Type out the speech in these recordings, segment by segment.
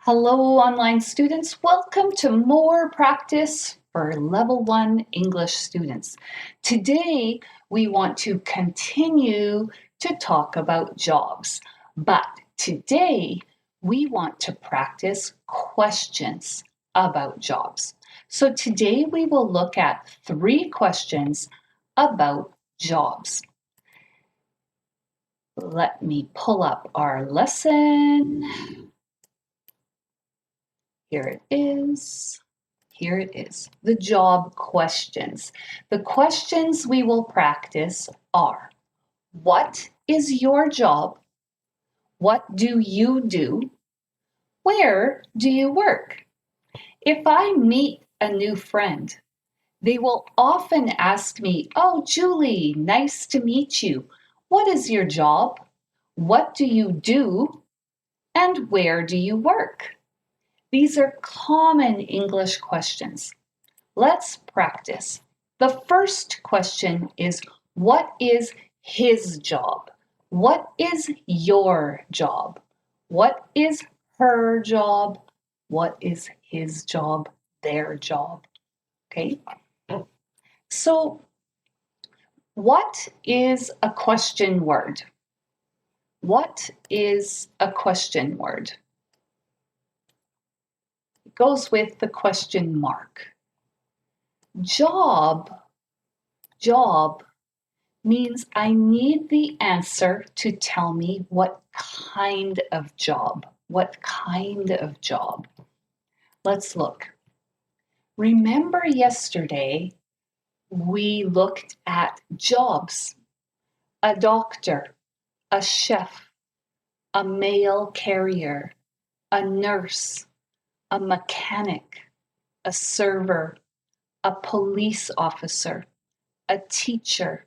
Hello, online students. Welcome to more practice for Level 1 English students. Today, we want to continue to talk about jobs, but today we want to practice questions about jobs. So today we will look at 3 questions about jobs. Let me pull up our lesson. Here it is. Here it is, the job questions. The questions we will practice are, what is your job? What do you do? Where do you work? If I meet a new friend, they will often ask me, oh, Julie, nice to meet you. What is your job? What do you do? And where do you work? These are common English questions. Let's practice. The first question is, what is his job? What is your job? What is her job? What is his job? Their job? Okay. So, what is a question word? What is a question word? It goes with the question mark. Job means I need the answer to tell me what kind of job. What kind of job? Let's look. Remember yesterday we looked at jobs. A doctor, a chef, a mail carrier, a nurse, a mechanic, a server, a police officer, a teacher,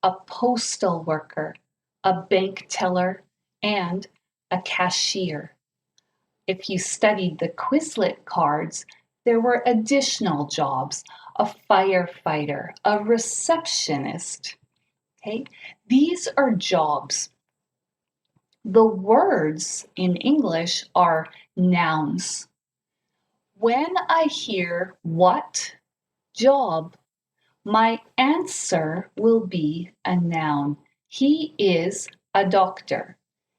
a postal worker, a bank teller, and a cashier. If you studied the Quizlet cards, there were additional jobs, a firefighter, a receptionist. Okay? These are jobs. The words in English are nouns. When I hear what job, my answer will be a noun. He is a doctor.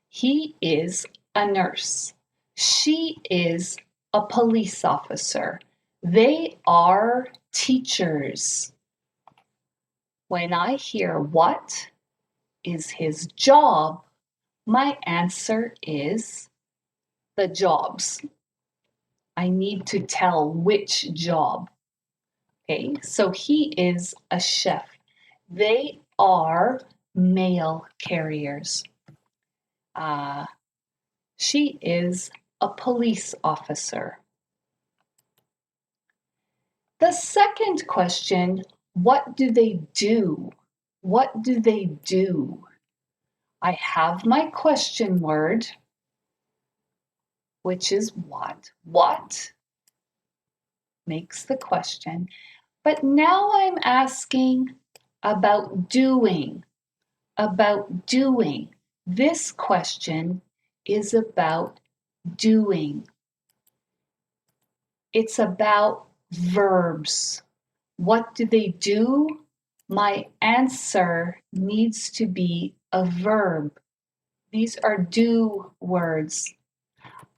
He is a nurse. She is a police officer. They are teachers. When I hear what is his job, my answer is the jobs. I need to tell which job. Okay, so he is a chef. They are mail carriers. She is a police officer. The second question, what do they do? What do they do? I have my question word, which is what? What makes the question. But now I'm asking about doing. About doing. This question is about doing. It's about verbs. What do they do? My answer needs to be a verb. These are do words.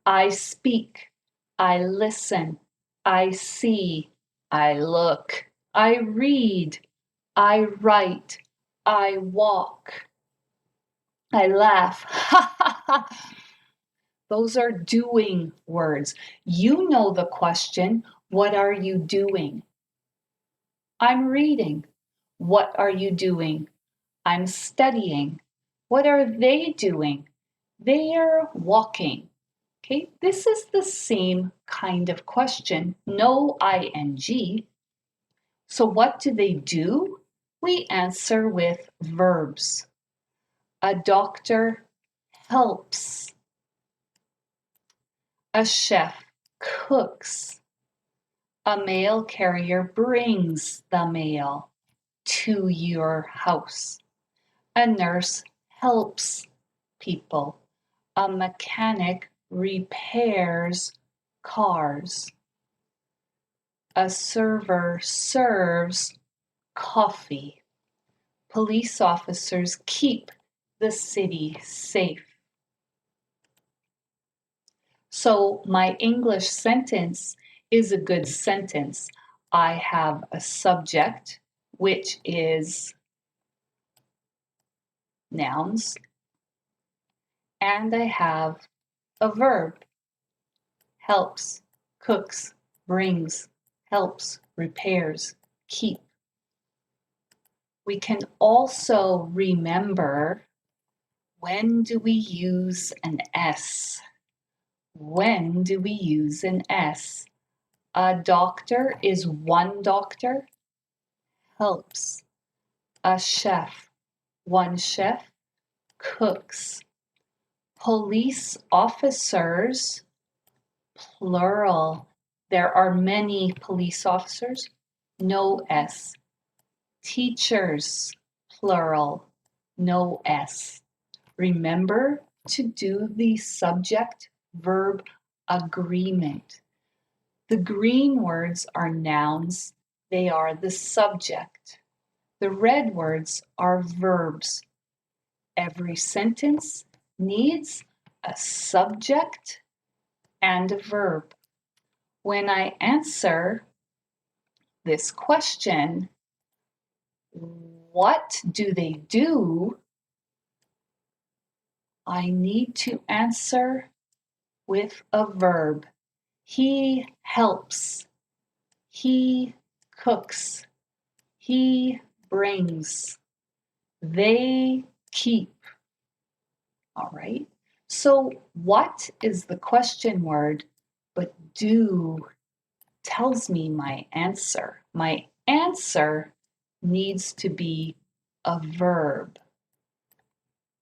I speak, I listen, I see, I look, I read, I write, I walk, I laugh. Those are doing words. You know the question, what are you doing? I'm reading. What are you doing? I'm studying. What are they doing? They are walking. Okay, this is the same kind of question, no ing. So what do they do? We answer with verbs. A doctor helps. A chef cooks. A mail carrier brings the mail to your house. A nurse helps people. A mechanic repairs cars. A server serves coffee. Police officers keep the city safe. So my English sentence is a good sentence. I have a subject, which is nouns, and I have a verb, helps, cooks, brings, helps, repairs, keep. We can also remember, when do we use an S? When do we use an S? A doctor is one doctor, helps. A chef, one chef, cooks. Police officers, plural. There are many police officers, no S. Teachers, plural, no S. Remember to do the subject-verb agreement. The green words are nouns. They are the subject. The red words are verbs. Every sentence needs a subject and a verb. When I answer this question, what do they do? I need to answer with a verb. He helps. He cooks. He brings. They keep. All right. So what is the question word, but do tells me my answer. My answer needs to be a verb.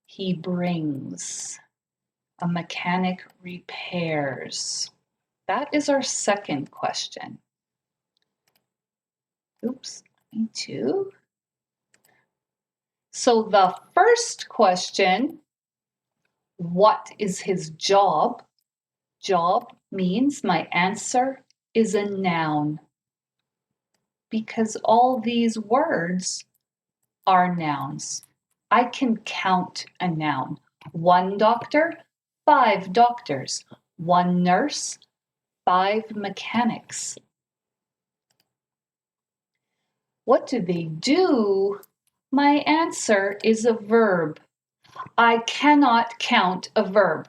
He brings. A mechanic repairs. That is our second question. Oops, me too. So the first question, what is his job? Job means my answer is a noun, because all these words are nouns. I can count a noun. One doctor, 5 doctors. One nurse, 5 mechanics. What do they do? My answer is a verb. I cannot count a verb.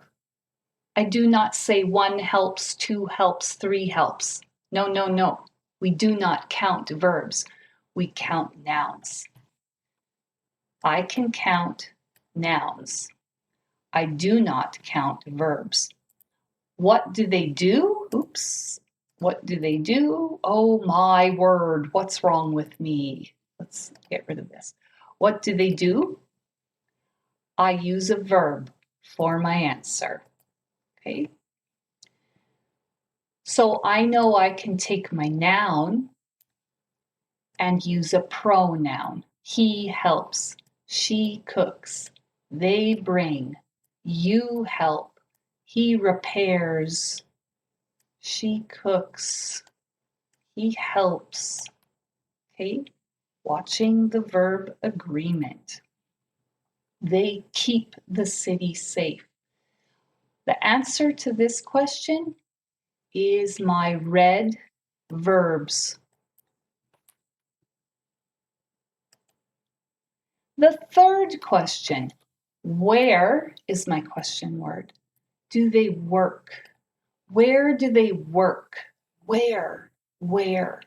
I do not say 1 helps, 2 helps, 3 helps. No, no, no. We do not count verbs. We count nouns. I can count nouns. I do not count verbs. What do they do? Oops. What do they do? Oh my word, what's wrong with me? Let's get rid of this. What do they do? I use a verb for my answer. Okay. So I know I can take my noun and use a pronoun. He helps. She cooks. They bring. You help. He repairs. She cooks. He helps. Okay. Watching the verb agreement. They keep the city safe. The answer to this question is my red verbs. The third question, where is my question word? Do they work? Where do they work? Where? Where?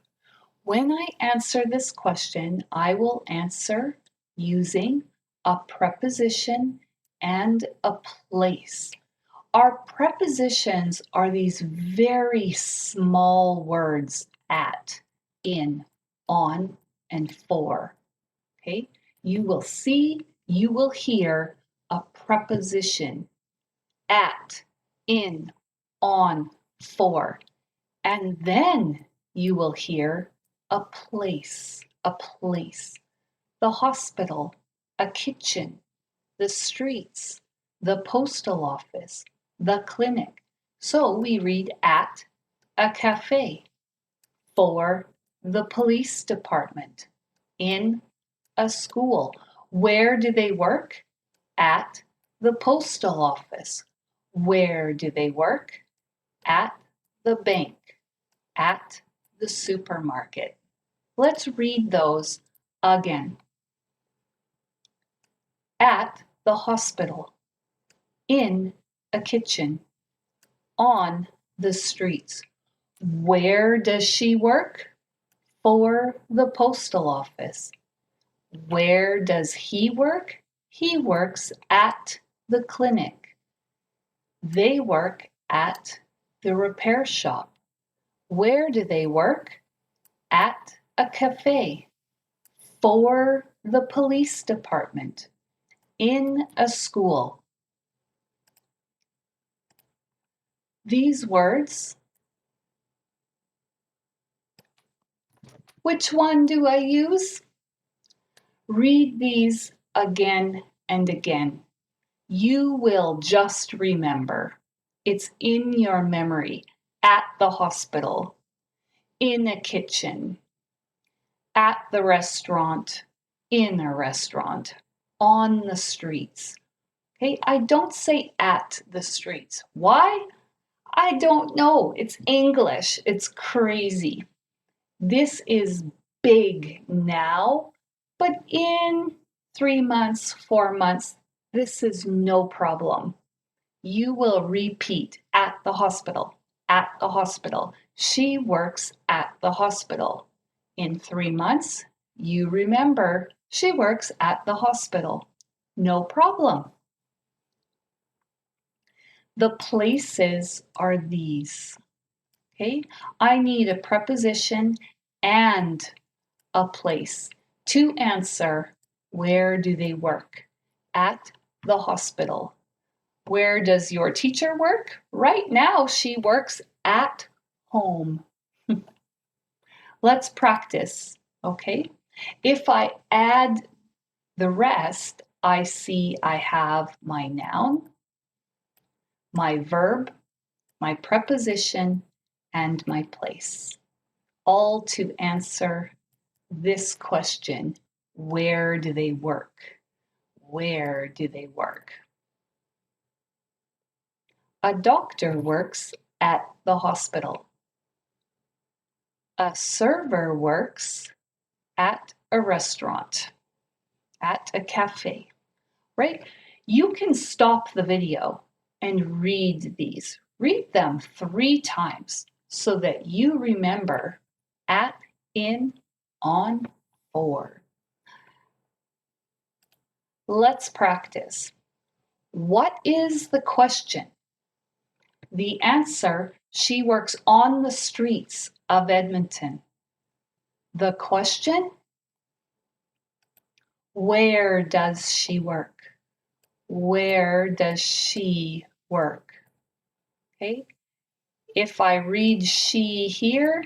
When I answer this question, I will answer using a preposition and a place. Our prepositions are these very small words, at, in, on, and for. Okay? You will see, you will hear a preposition, at, in, on, for. And then you will hear a place, a place. The hospital, a kitchen, the streets, the postal office, the clinic, So we read at a cafe, for the police department, in a school. Where do they work? At the postal office. Where do they work? At the bank. At the supermarket. Let's read those again. At the hospital, in a kitchen, on the streets. Where does she work? For the postal office. Where does he work? He works at the clinic. They work at the repair shop. Where do they work? At a cafe. For the police department. In a school. These words, which one do I use? Read these again and again. You will just remember. It's in your memory. At the hospital, in a kitchen, at the restaurant, in a restaurant, on the streets. Okay, I don't say at the streets. Why? I don't know. It's English. It's crazy. This is big now, but in 3 months, 4 months, this is no problem. You will repeat at the hospital, at the hospital. She works at the hospital. In 3 months, you remember she works at the hospital. No problem. The places are these. Okay, I need a preposition and a place to answer where do they work? At the hospital. Where does your teacher work? Right now, she works at home. Let's practice, okay? If I add the rest, I see I have my noun, my verb, my preposition, and my place, all to answer this question, where do they work? Where do they work? A doctor works at the hospital. A server works at a restaurant, at a cafe, right? You can stop the video and read these. Read them 3 times so that you remember at, in, on, for. Let's practice. What is the question? The answer, she works on the streets of Edmonton. The question, where does she work? Where does she work? Okay. If I read she here,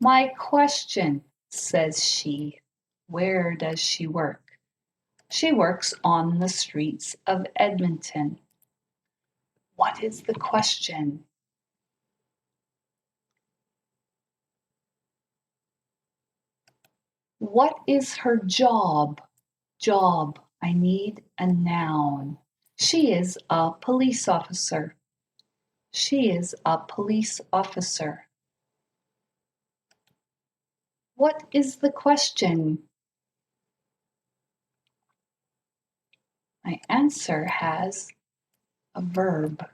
my question says she. Where does she work? She works on the streets of Edmonton. What is the question? What is her job? Job. I need a noun. She is a police officer. She is a police officer. What is the question? My answer has a verb.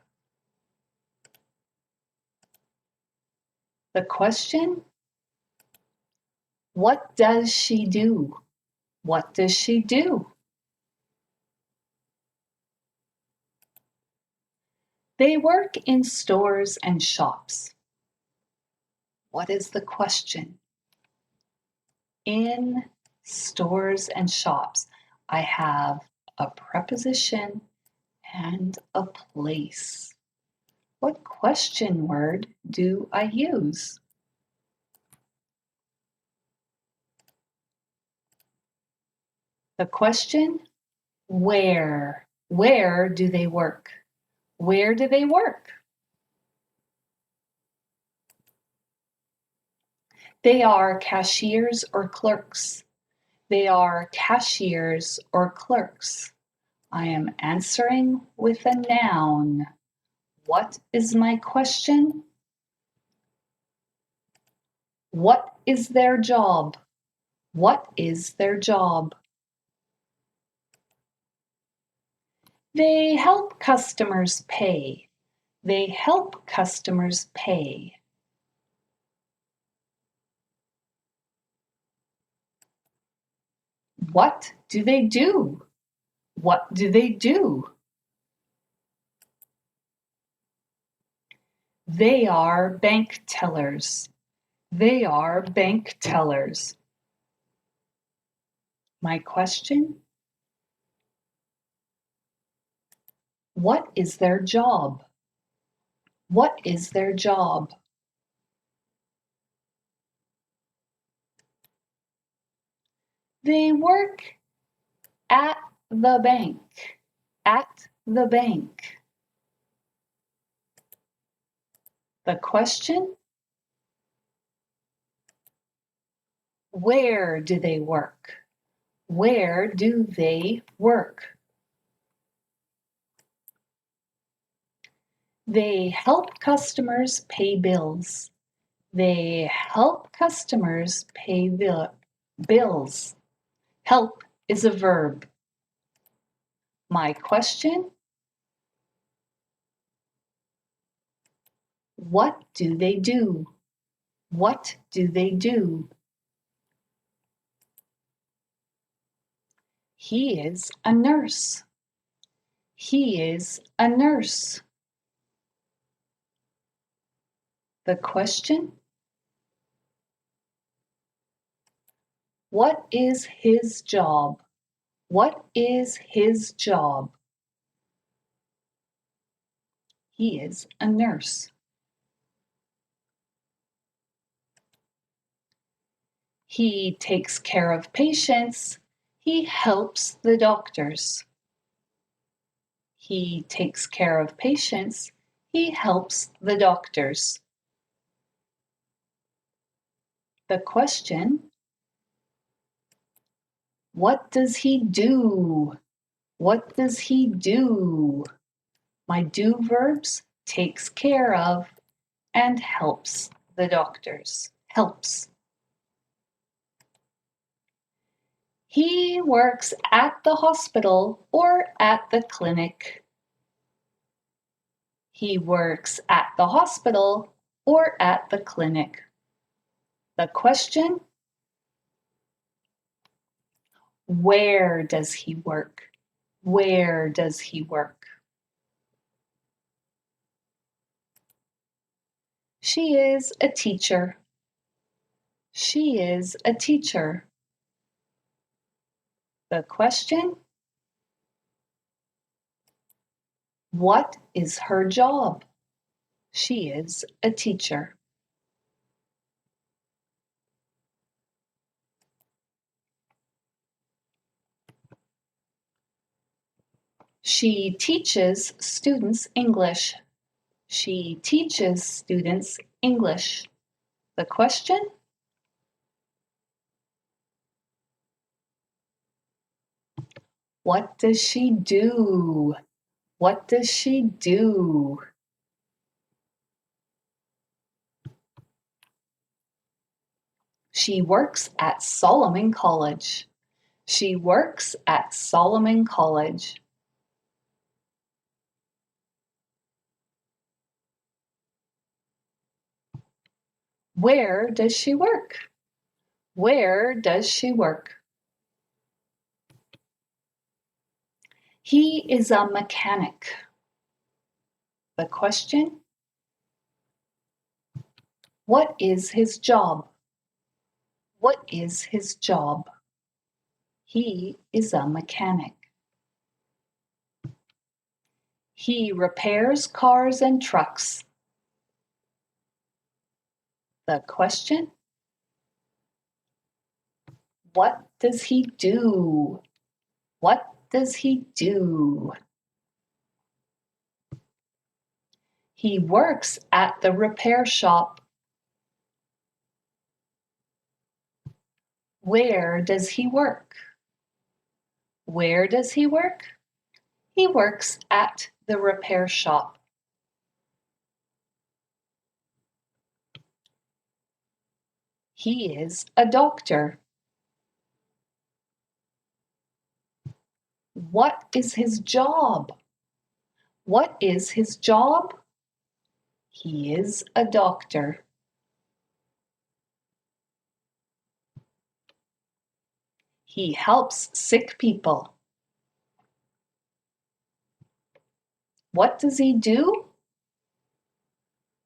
The question, what does she do? What does she do? They work in stores and shops. What is the question? In stores and shops, I have a preposition and a place. What question word do I use? The question, where? Where do they work? Where do they work? They are cashiers or clerks. They are cashiers or clerks. I am answering with a noun. What is my question? What is their job? What is their job? They help customers pay. They help customers pay. What do they do? What do they do? They are bank tellers. They are bank tellers. My question? What is their job? What is their job? They work at the bank. At the bank. The question? Where do they work? Where do they work? They help customers pay bills. They help customers pay bills. Help is a verb. My question? What do they do? What do they do? He is a nurse. He is a nurse. The question? What is his job? What is his job? He is a nurse. He takes care of patients. He helps the doctors. He takes care of patients. He helps the doctors. The question? What does he do? What does he do? My do verbs takes care of and helps the doctors. Helps. He works at the hospital or at the clinic. He works at the hospital or at the clinic. The question? Where does he work? Where does he work? She is a teacher. She is a teacher. The question? What is her job? She is a teacher. She teaches students English. She teaches students English. The question? What does she do? What does she do? She works at Solomon College. She works at Solomon College. Where does she work? Where does she work? He is a mechanic. The question? What is his job? What is his job? He is a mechanic. He repairs cars and trucks. The question? What does he do? What does he do? He works at the repair shop. Where does he work? Where does he work? He works at the repair shop. He is a doctor. What is his job? What is his job? He is a doctor. He helps sick people. What does he do?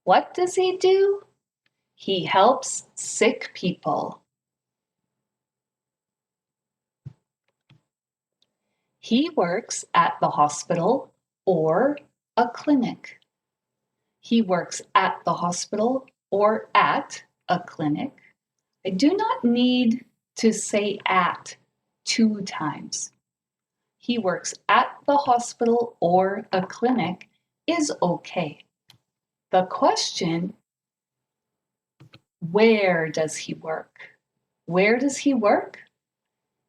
What does he do? He helps sick people. He works at the hospital or a clinic. He works at the hospital or at a clinic. I do not need to say at 2 times. He works at the hospital or a clinic is okay. The question, where does he work? Where does he work?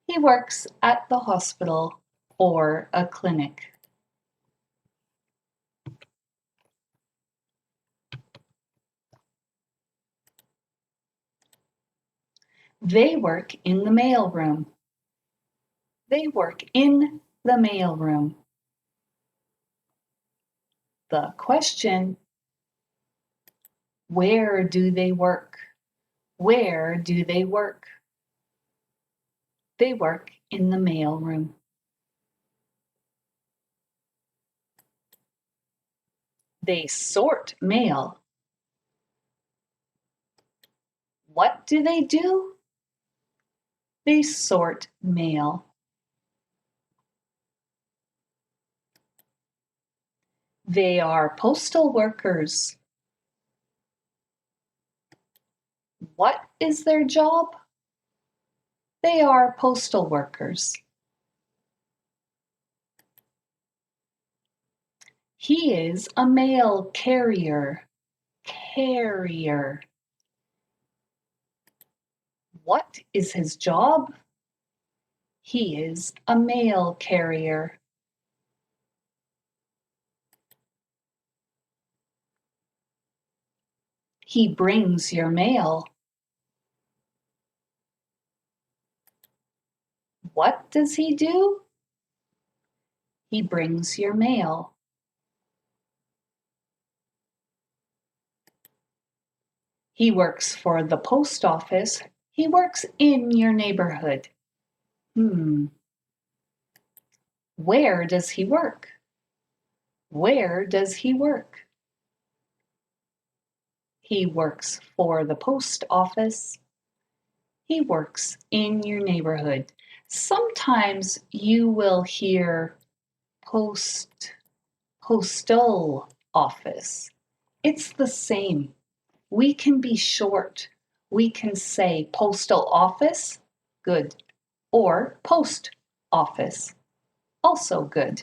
He works at the hospital or a clinic. They work in the mailroom. They work in the mailroom. The question, where do they work? Where do they work? They work in the mailroom. They sort mail. What do? They sort mail. They are postal workers. What is their job? They are postal workers. He is a mail carrier. Carrier. What is his job? He is a mail carrier. He brings your mail. What does he do? He brings your mail. He works for the post office. He works in your neighborhood. Where does he work? Where does he work? He works for the post office. He works in your neighborhood. Sometimes you will hear postal office. It's the same. We can be short. We can say postal office, good, or post office, also good.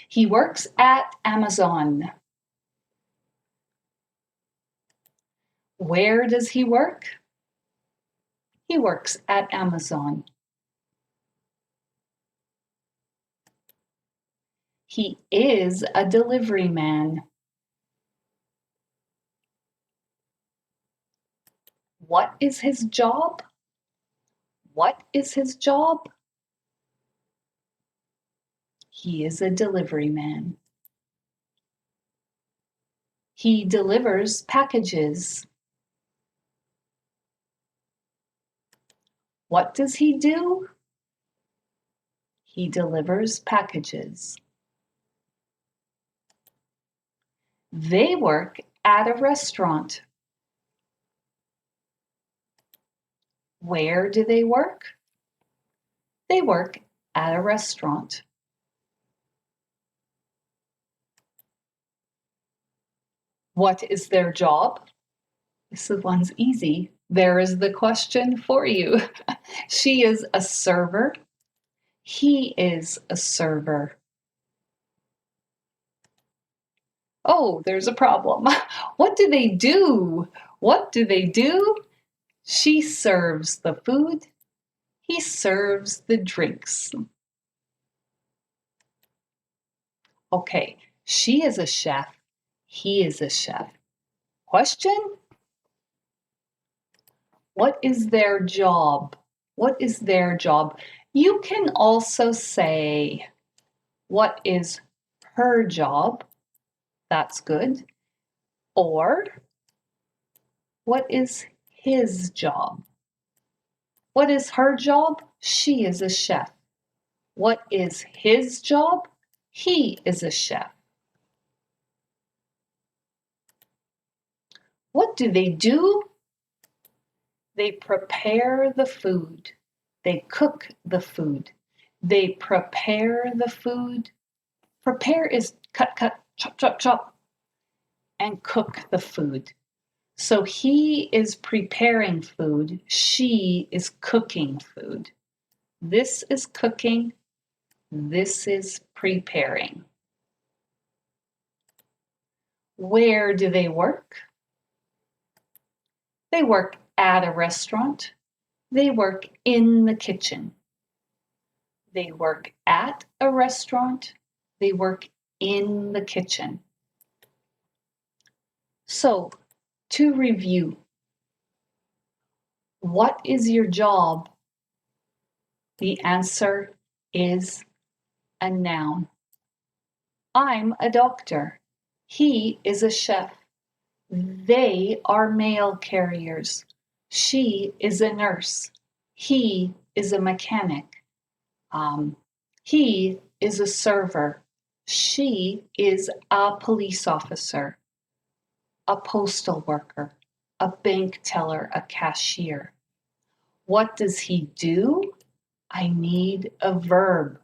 He works at Amazon. Where does he work? He works at Amazon. He is a delivery man. What is his job? What is his job? He is a delivery man. He delivers packages. What does he do? He delivers packages. They work at a restaurant. Where do they work? They work at a restaurant. What is their job? This one's easy. There is the question for you. She is a server. He is a server. Oh, there's a problem. What do they do? What do they do? She serves the food. He serves the drinks. Okay, she is a chef. He is a chef. Question? What is their job? What is their job? You can also say, what is her job? That's good. Or, what is his job? What is her job? She is a chef. What is his job? He is a chef. What do they do? They prepare the food. They cook the food. They prepare the food. Prepare is cut, chop, chop, chop, and cook the food. So he is preparing food. She is cooking food. This is cooking. This is preparing. Where do they work? They work at a restaurant. They work in the kitchen. They work at a restaurant. They work in the kitchen. So, to review, what is your job? The answer is a noun. I'm a doctor. He is a chef. They are mail carriers. She is a nurse. He is a mechanic. He is a server. She is a police officer, a postal worker, a bank teller, a cashier. What does he do? I need a verb.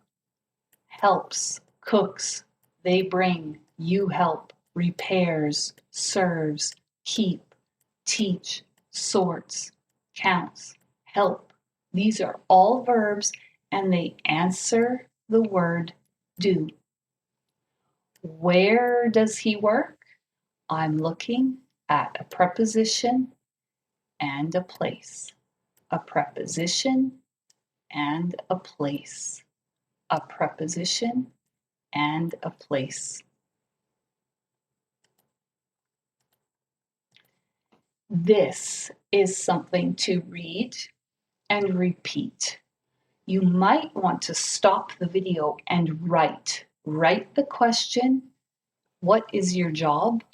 Helps, cooks, they bring, you help, repairs, serves, keep, teach, sorts, counts, help. These are all verbs and they answer the word do. Where does he work? I'm looking at a preposition and a place. A preposition and a place. A preposition and a place. This is something to read and repeat. You might want to stop the video and write. Write the question, what is your job?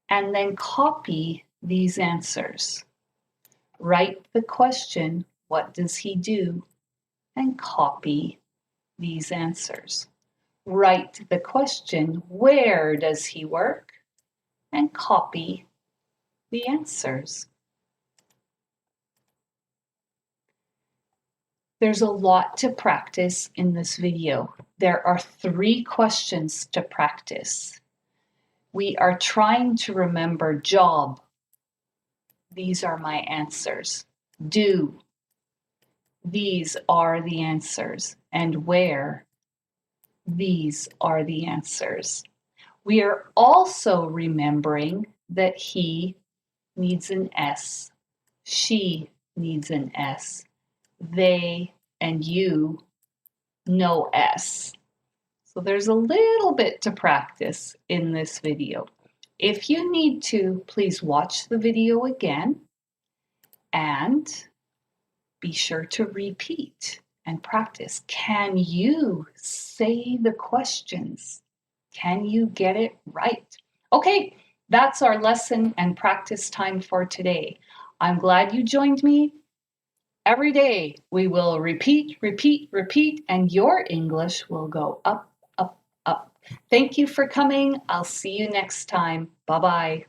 And then copy these answers. Write the question, what does he do? And copy these answers. Write the question, where does he work? And copy the answers. There's a lot to practice in this video. There are 3 questions to practice. We are trying to remember job. These are my answers. Do. These are the answers. And where. These are the answers. We are also remembering that he needs an S. She needs an S. They and you, no S. So there's a little bit to practice in this video. If you need to, please watch the video again and be sure to repeat and practice. Can you say the questions? Can you get it right? Okay, that's our lesson and practice time for today. I'm glad you joined me. Every day we will repeat, repeat, repeat, and your English will go up, up, up. Thank you for coming. I'll see you next time. Bye-bye.